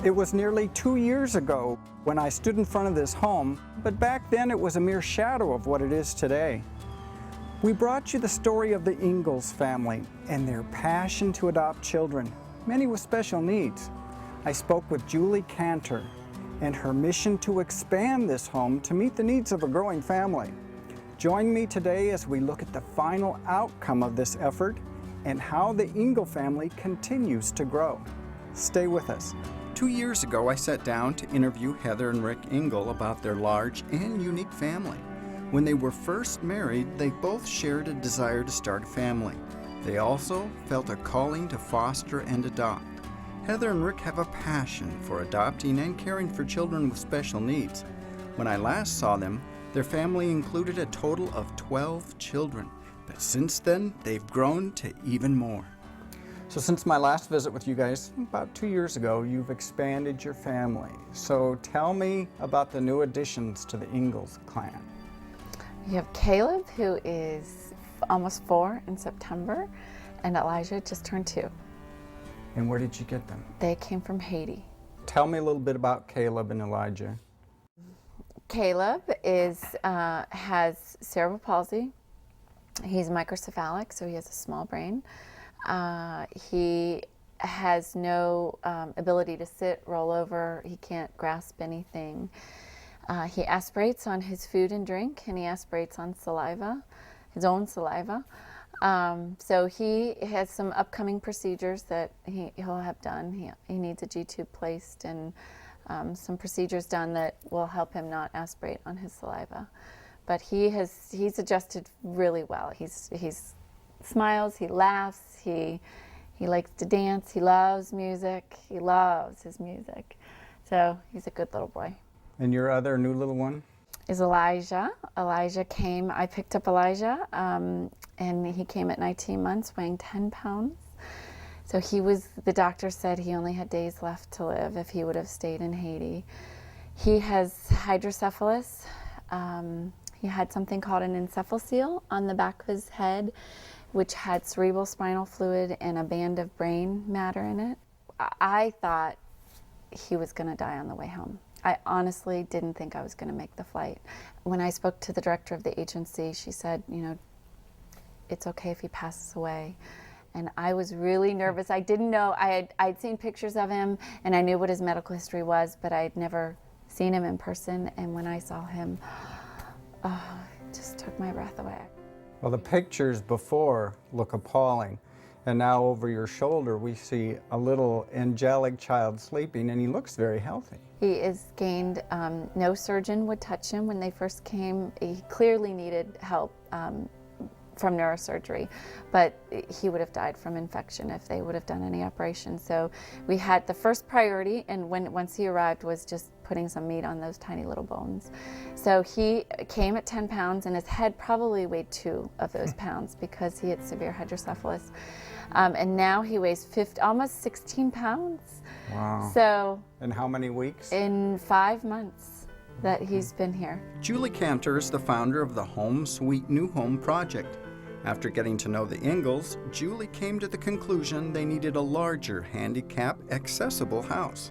It was nearly 2 years ago when I stood in front of this home, but back then it was a mere shadow of what it is today. We brought you the story of the Ingles family and their passion to adopt children, many with special needs. I spoke with Julie Kantor and her mission to expand this home to meet the needs of a growing family. Join me today as we look at the final outcome of this effort and how the Ingle family continues to grow. Stay with us. 2 years ago, I sat down to interview Heather and Rick Ingle about their large and unique family. When they were first married, they both shared a desire to start a family. They also felt a calling to foster and adopt. Heather and Rick have a passion for adopting and caring for children with special needs. When I last saw them, their family included a total of 12 children, but since then, they've grown to even more. So since my last visit with you guys, about 2 years ago, you've expanded your family. So tell me about the new additions to the Ingles clan. You have Caleb, who is almost 4 in September, and Elijah just turned 2. And where did you get them? They came from Haiti. Tell me a little bit about Caleb and Elijah. Caleb has cerebral palsy. He's microcephalic, so he has a small brain. He has no ability to sit, roll over. He can't grasp anything. He aspirates on his food and drink, and he aspirates on saliva, his own saliva. So he has some upcoming procedures that he'll have done. He needs a G-tube placed and some procedures done that will help him not aspirate on his saliva. But he's adjusted really well. He's smiles, he laughs, he likes to dance, he loves music, he loves his music. So he's a good little boy. And your other new little one? Is Elijah. Elijah came, I picked up Elijah, and he came at 19 months, weighing 10 pounds. So the doctor said he only had days left to live if he would have stayed in Haiti. He has hydrocephalus. He had something called an encephalocele on the back of his head, which had cerebral spinal fluid and a band of brain matter in it. I thought he was going to die on the way home. I honestly didn't think I was going to make the flight. When I spoke to the director of the agency, she said, it's okay if he passes away. And I was really nervous. I didn't know, I'd seen pictures of him and I knew what his medical history was, but I'd never seen him in person. And when I saw him, it just took my breath away. Well, the pictures before look appalling. And now over your shoulder, we see a little angelic child sleeping, and he looks very healthy. He is gained, no surgeon would touch him when they first came. He clearly needed help from neurosurgery, but he would have died from infection if they would have done any operation. So we had the first priority, and once he arrived, was just putting some meat on those tiny little bones. So he came at 10 pounds, and his head probably weighed 2 of those pounds because he had severe hydrocephalus. And now he weighs almost 16 pounds. Wow. So. In how many weeks? In 5 months that he's been here. Julie Kantor is the founder of the Home Sweet New Home project. After getting to know the Ingles, Julie came to the conclusion they needed a larger, handicap, accessible house.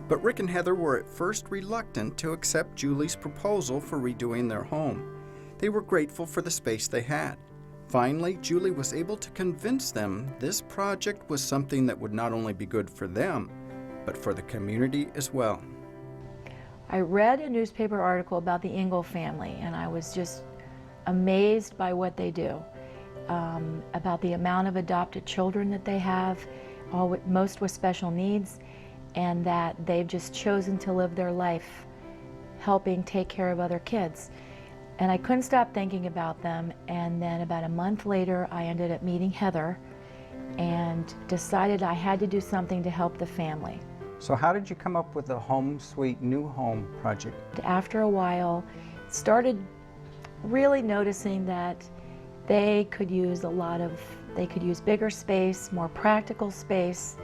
But Rick and Heather were at first reluctant to accept Julie's proposal for redoing their home. They were grateful for the space they had. Finally, Julie was able to convince them this project was something that would not only be good for them, but for the community as well. I read a newspaper article about the Ingle family, and I was just amazed by what they do, about the amount of adopted children that they have, most with special needs, and that they've just chosen to live their life helping take care of other kids. And I couldn't stop thinking about them, and then about a month later I ended up meeting Heather and decided I had to do something to help the family. So how did you come up with the Home Sweet New Home project? After a while, started really noticing that they could use bigger space, more practical space,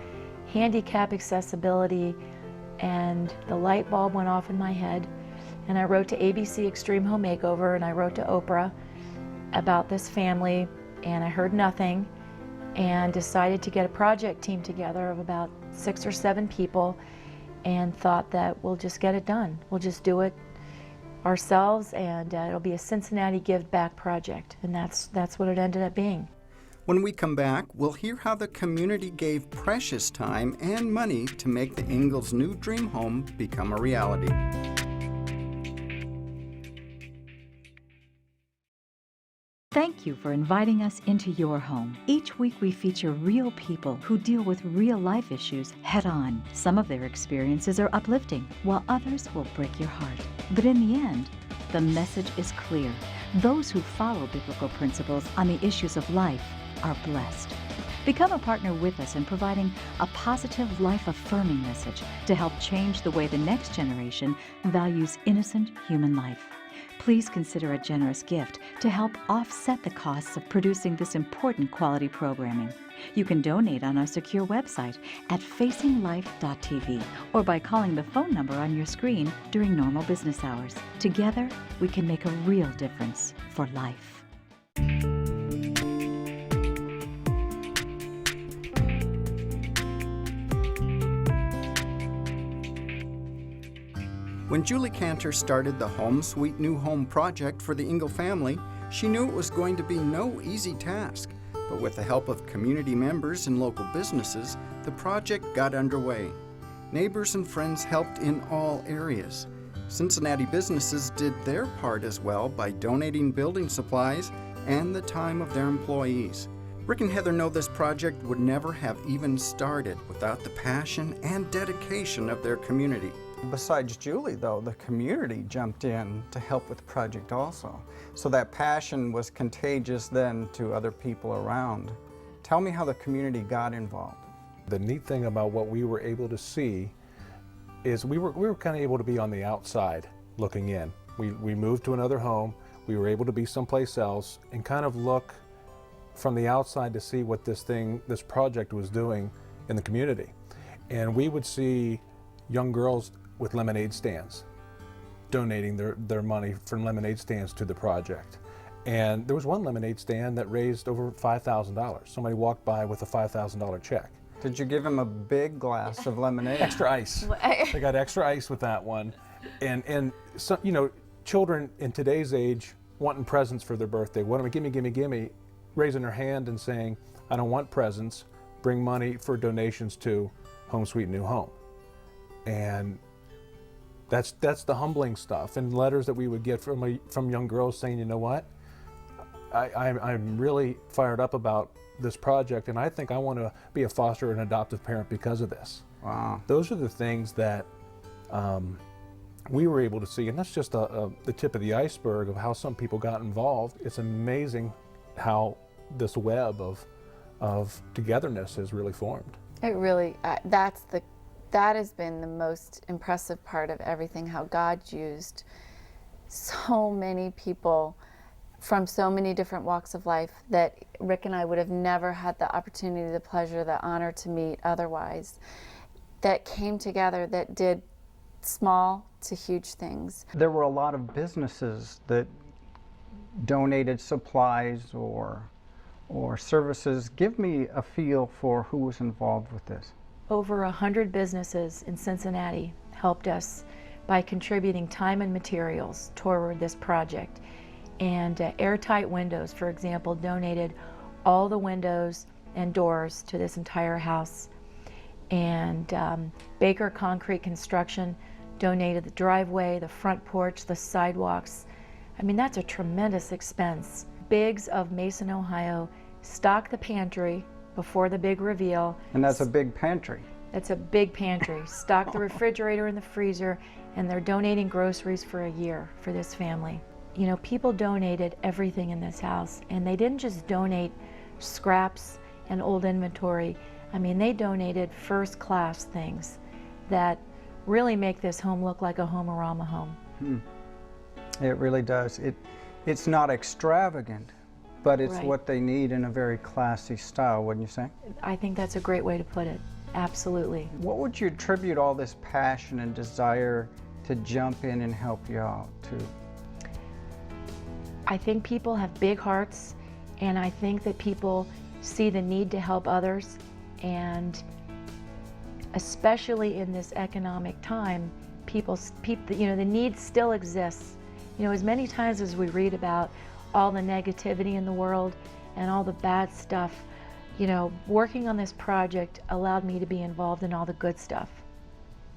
handicap accessibility, and the light bulb went off in my head. And I wrote to ABC Extreme Home Makeover, and I wrote to Oprah about this family, and I heard nothing, and decided to get a project team together of about 6 or 7 people and thought that we'll just get it done. We'll just do it ourselves, and it'll be a Cincinnati Give Back project, and that's what it ended up being. When we come back, we'll hear how the community gave precious time and money to make the Ingalls' new dream home become a reality. Thank you for inviting us into your home. Each week we feature real people who deal with real-life issues head-on. Some of their experiences are uplifting, while others will break your heart. But in the end, the message is clear. Those who follow biblical principles on the issues of life are blessed. Become a partner with us in providing a positive, life-affirming message to help change the way the next generation values innocent human life. Please consider a generous gift to help offset the costs of producing this important quality programming. You can donate on our secure website at facinglife.tv or by calling the phone number on your screen during normal business hours. Together, we can make a real difference for life. When Julie Kantor started the Home Sweet New Home project for the Ingle family, she knew it was going to be no easy task. But with the help of community members and local businesses, the project got underway. Neighbors and friends helped in all areas. Cincinnati businesses did their part as well by donating building supplies and the time of their employees. Rick and Heather know this project would never have even started without the passion and dedication of their community. Besides Julie, though, the community jumped in to help with the project also. So that passion was contagious then to other people around. Tell me how the community got involved. The neat thing about what we were able to see is we were kind of able to be on the outside looking in. We moved to another home. We were able to be someplace else and kind of look from the outside to see what this project was doing in the community. And we would see young girls with lemonade stands, donating their money from lemonade stands to the project. And there was one lemonade stand that raised over $5,000. Somebody walked by with a $5,000 check. Did you give him a big glass of lemonade? Extra ice. They got extra ice with that one. And so, you know, children in today's age wanting presents for their birthday, what am I, gimme, raising their hand and saying, I don't want presents, bring money for donations to Home Sweet New Home. And that's the humbling stuff, and letters that we would get from young girls saying, you know what, I'm really fired up about this project, and I think I want to be a foster and adoptive parent because of this. Wow. Those are the things that we were able to see, and that's just the tip of the iceberg of how some people got involved. It's amazing how this web of togetherness has really formed. It really, that has been the most impressive part of everything, how God used so many people from so many different walks of life that Rick and I would have never had the opportunity, the pleasure, the honor to meet otherwise, that came together, that did small to huge things. There were a lot of businesses that donated supplies or services. Give me a feel for who was involved with this. Over 100 businesses in Cincinnati helped us by contributing time and materials toward this project. And Airtight Windows, for example, donated all the windows and doors to this entire house. And Baker Concrete Construction donated the driveway, the front porch, the sidewalks. I mean, that's a tremendous expense. Biggs of Mason, Ohio, stocked the pantry before the big reveal. And that's a big pantry. That's a big pantry. Stock the refrigerator and the freezer, and they're donating groceries for a year for this family. You know, people donated everything in this house, and they didn't just donate scraps and old inventory. I mean, they donated first-class things that really make this home look like a Home-A-Rama home. It really does. It's not extravagant, but it's Right. what they need in a very classy style, wouldn't you say? I think that's a great way to put it. Absolutely. What would you attribute all this passion and desire to jump in and help you out to? I think people have big hearts, and I think that people see the need to help others, and especially in this economic time, the need still exists. As many times as we read about all the negativity in the world and all the bad stuff, working on this project allowed me to be involved in all the good stuff.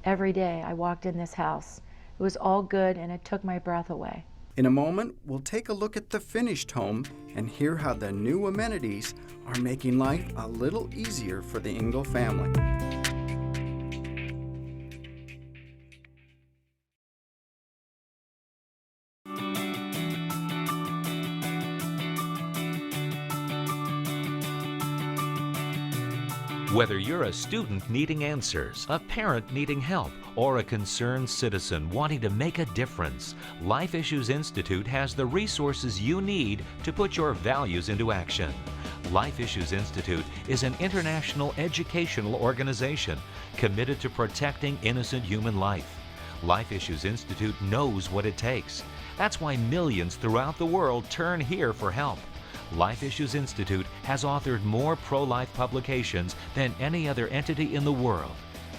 Every day I walked in this house, it was all good and it took my breath away. In a moment, we'll take a look at the finished home and hear how the new amenities are making life a little easier for the Ingle family. Whether you're a student needing answers, a parent needing help, or a concerned citizen wanting to make a difference, Life Issues Institute has the resources you need to put your values into action. Life Issues Institute is an international educational organization committed to protecting innocent human life. Life Issues Institute knows what it takes. That's why millions throughout the world turn here for help. Life Issues Institute has authored more pro-life publications than any other entity in the world,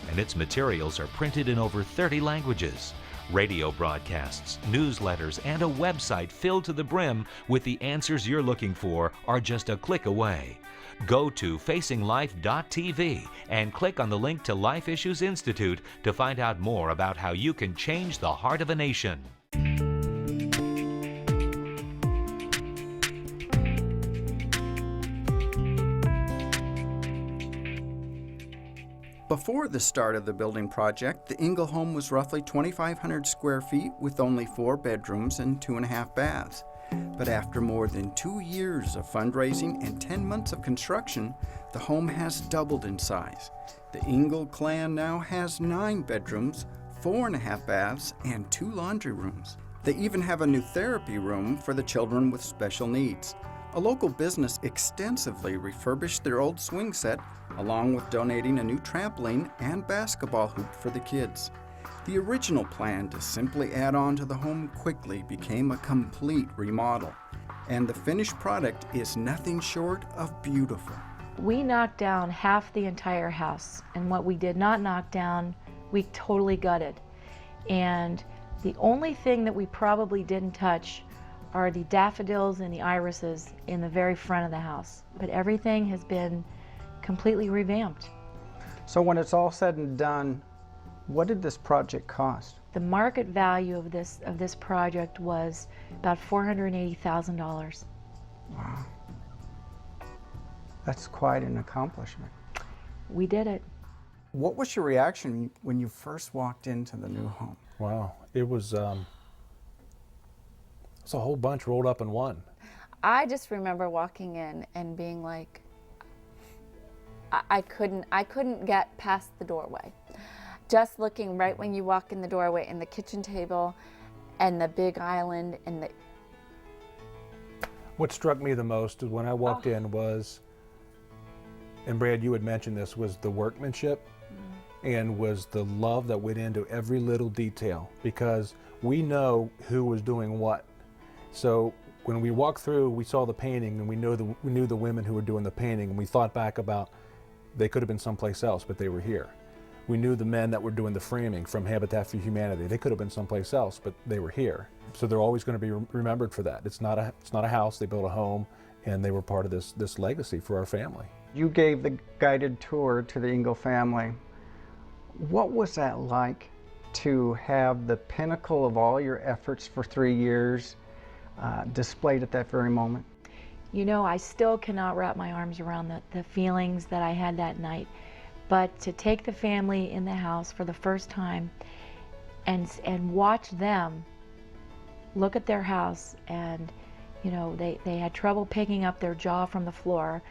and its materials are printed in over 30 languages. Radio broadcasts, newsletters, and a website filled to the brim with the answers you're looking for are just a click away. Go to facinglife.tv and click on the link to Life Issues Institute to find out more about how you can change the heart of a nation. Before the start of the building project, the Ingle home was roughly 2,500 square feet with only 4 bedrooms and 2.5 baths. But after more than 2 years of fundraising and 10 months of construction, the home has doubled in size. The Ingle clan now has 9 bedrooms, 4.5 baths, and 2 laundry rooms. They even have a new therapy room for the children with special needs. A local business extensively refurbished their old swing set, along with donating a new trampoline and basketball hoop for the kids. The original plan to simply add on to the home quickly became a complete remodel, and the finished product is nothing short of beautiful. We knocked down half the entire house, and what we did not knock down, we totally gutted. And the only thing that we probably didn't touch are the daffodils and the irises in the very front of the house. But everything has been completely revamped. So when it's all said and done, what did this project cost? The market value of this project was about $480,000. Wow. That's quite an accomplishment. We did it. What was your reaction when you first walked into the new home? Wow, it was it's a whole bunch rolled up in one. I just remember walking in and being like, I couldn't get past the doorway. Just looking right when you walk in the doorway, and the kitchen table and the big island and the... What struck me the most when I walked in was, and Brad, you had mentioned this, was the workmanship and was the love that went into every little detail, because we know who was doing what. So when we walked through, we saw the painting, and we knew the women who were doing the painting, and we thought back about they could have been someplace else, but they were here. We knew the men that were doing the framing from Habitat for Humanity. They could have been someplace else, but they were here. So they're always going to be remembered for that. It's not a house. They built a home, and they were part of this legacy for our family. You gave the guided tour to the Ingle family. What was that like to have the pinnacle of all your efforts for 3 years displayed at that very moment? You know, I still cannot wrap my arms around the feelings that I had that night. But to take the family in the house for the first time and watch them look at their house, and you know, they had trouble picking up their jaw from the floor,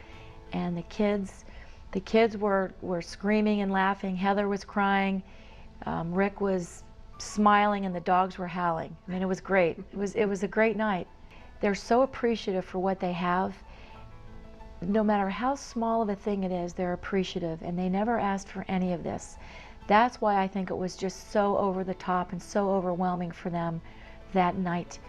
and the kids were screaming and laughing. Heather was crying, Rick was smiling, and the dogs were howling. I mean, it was great. It was a great night. They're so appreciative for what they have. No matter how small of a thing it is, they're appreciative, and they never asked for any of this. That's why I think it was just so over the top and so overwhelming for them that night,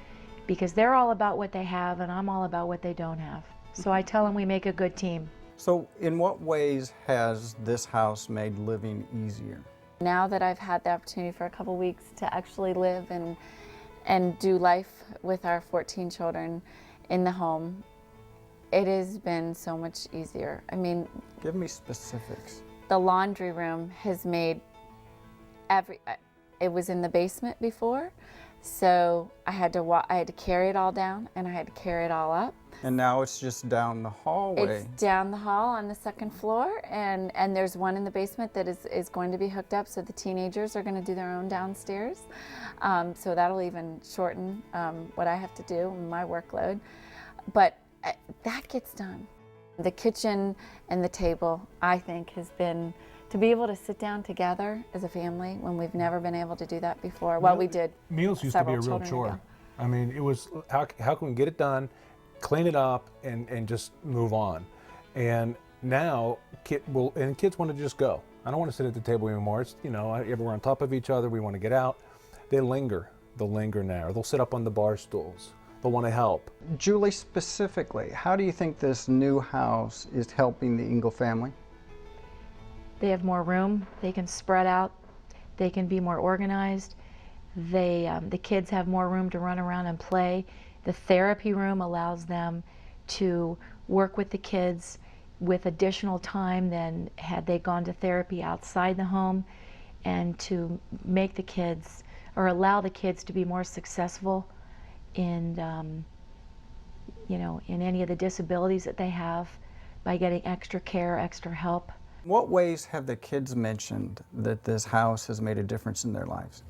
because they're all about what they have, and I'm all about what they don't have. So I tell them we make a good team. So in what ways has this house made living easier? Now that I've had the opportunity for a couple weeks to actually live and do life with our 14 children in the home, it has been so much easier. I mean, Give me specifics. the laundry room has made it was in the basement before, so I had to carry it all down and I had to carry it all up. And now it's just down the hallway. It's down the hall on the second floor, and there's one in the basement that is going to be hooked up, so the teenagers are going to do their own downstairs. So that'll even shorten what I have to do, my workload. But that gets done. The kitchen and the table, I think, has been to be able to sit down together as a family when we've never been able to do that before. Well, we did. Meals used to be a real several children chore. ago. I mean, it was how can we get it done, clean it up, and just move on. And now kids want to just go. I don't want to sit at the table anymore. It's, you know, we're on top of each other. We want to get out. They linger. They'll linger now. Or they'll sit up on the bar stools. They'll want to help. Julie, specifically, how do you think this new house is helping the Ingle family? They have more room, they can spread out, they can be more organized, the kids have more room to run around and play. The therapy room allows them to work with the kids with additional time than had they gone to therapy outside the home, and to make the kids, or allow the kids to be more successful in, you know, in any of the disabilities that they have by getting extra care, extra help. What ways have the kids mentioned that this house has made a difference in their lives?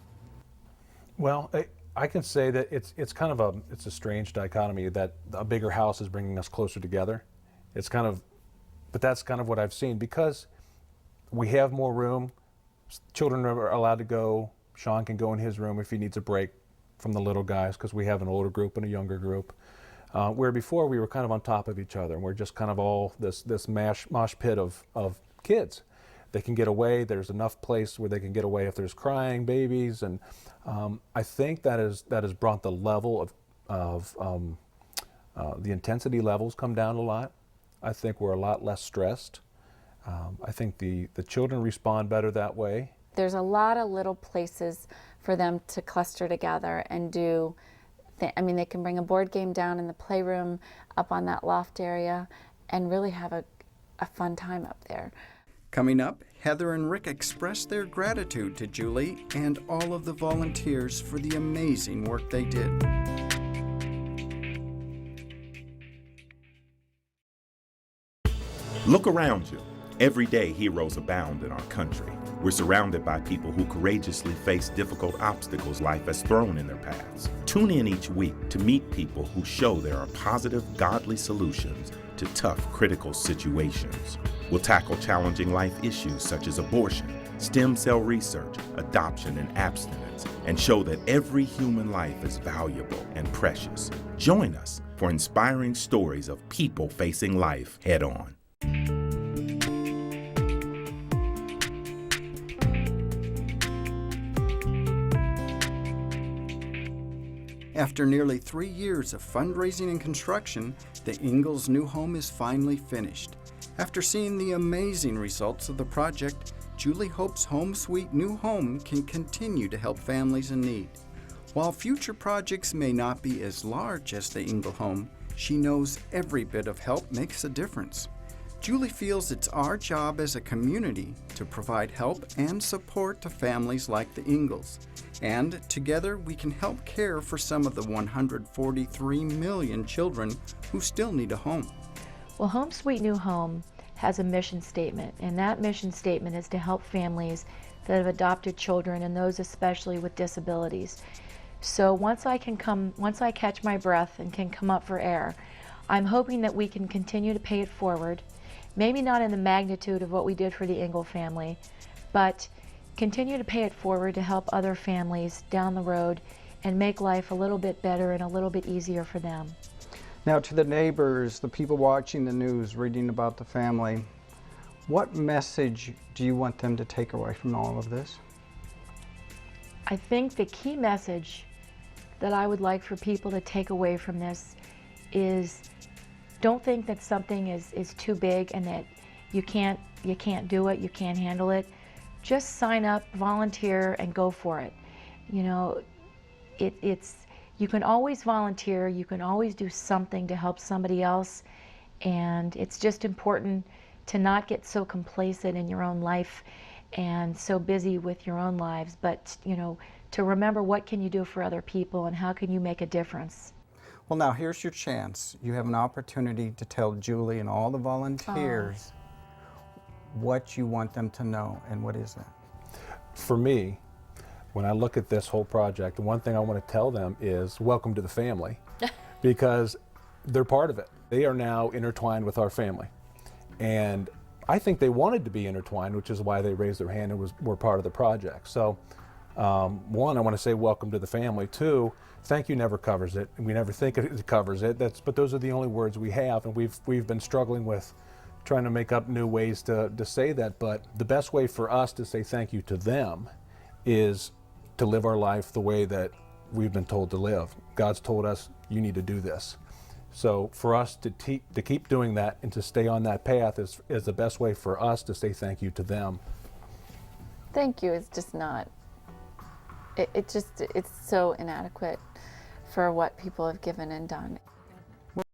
Well, I can say that it's kind of a strange dichotomy that a bigger house is bringing us closer together. But that's kind of what I've seen, because we have more room. Children are allowed to go. Shawn can go in his room if he needs a break from the little guys, because we have an older group and a younger group. Where before we were kind of on top of each other, and we're just kind of all this mosh pit of kids. They can get away. There's enough place where they can get away if there's crying babies, and I think that has brought the level of the intensity levels come down a lot. I think we're a lot less stressed. I think the children respond better that way. There's a lot of little places for them to cluster together and do. I mean, they can bring a board game down in the playroom up on that loft area and really have a fun time up there. Coming up, Heather and Rick express their gratitude to Julie and all of the volunteers for the amazing work they did. Look around you. Every day, heroes abound in our country. We're surrounded by people who courageously face difficult obstacles life has thrown in their paths. Tune in each week to meet people who show there are positive, godly solutions to tough, critical situations. We'll tackle challenging life issues such as abortion, stem cell research, adoption, and abstinence, and show that every human life is valuable and precious. Join us for inspiring stories of people facing life head-on. After nearly 3 years of fundraising and construction, the Ingalls' new home is finally finished. After seeing the amazing results of the project, Julie hopes Home Sweet New Home can continue to help families in need. While future projects may not be as large as the Ingle home, she knows every bit of help makes a difference. Julie feels it's our job as a community to provide help and support to families like the Ingles. And together we can help care for some of the 143 million children who still need a home. Well, Home Sweet New Home has a mission statement, and that mission statement is to help families that have adopted children, and those especially with disabilities. So once I catch my breath and can come up for air, I'm hoping that we can continue to pay it forward, maybe not in the magnitude of what we did for the Ingle family, but continue to pay it forward to help other families down the road and make life a little bit better and a little bit easier for them. Now, to the neighbors, the people watching the news, reading about the family, what message do you want them to take away from all of this? I think the key message that I would like for people to take away from this is don't think that something is too big and that you can't do it, you can't handle it. Just sign up, volunteer, and go for it. You know, you can always volunteer, you can always do something to help somebody else, and it's just important to not get so complacent in your own life and so busy with your own lives, but you know, to remember what can you do for other people and how can you make a difference. Well, now here's your chance. You have an opportunity to tell Julie and all the volunteers what you want them to know, and what is that? For me, when I look at this whole project, the one thing I want to tell them is welcome to the family, because they're part of it. They are now intertwined with our family. And I think they wanted to be intertwined, which is why they raised their hand and were part of the project. So one, I want to say welcome to the family. Two, thank you never covers it. We never think it covers it. But those are the only words we have, and we've been struggling with trying to make up new ways to say that. But the best way for us to say thank you to them is to live our life the way that we've been told to live. God's told us, you need to do this. So for us to keep doing that and to stay on that path is the best way for us to say thank you to them. Thank you is just not, it's so inadequate for what people have given and done.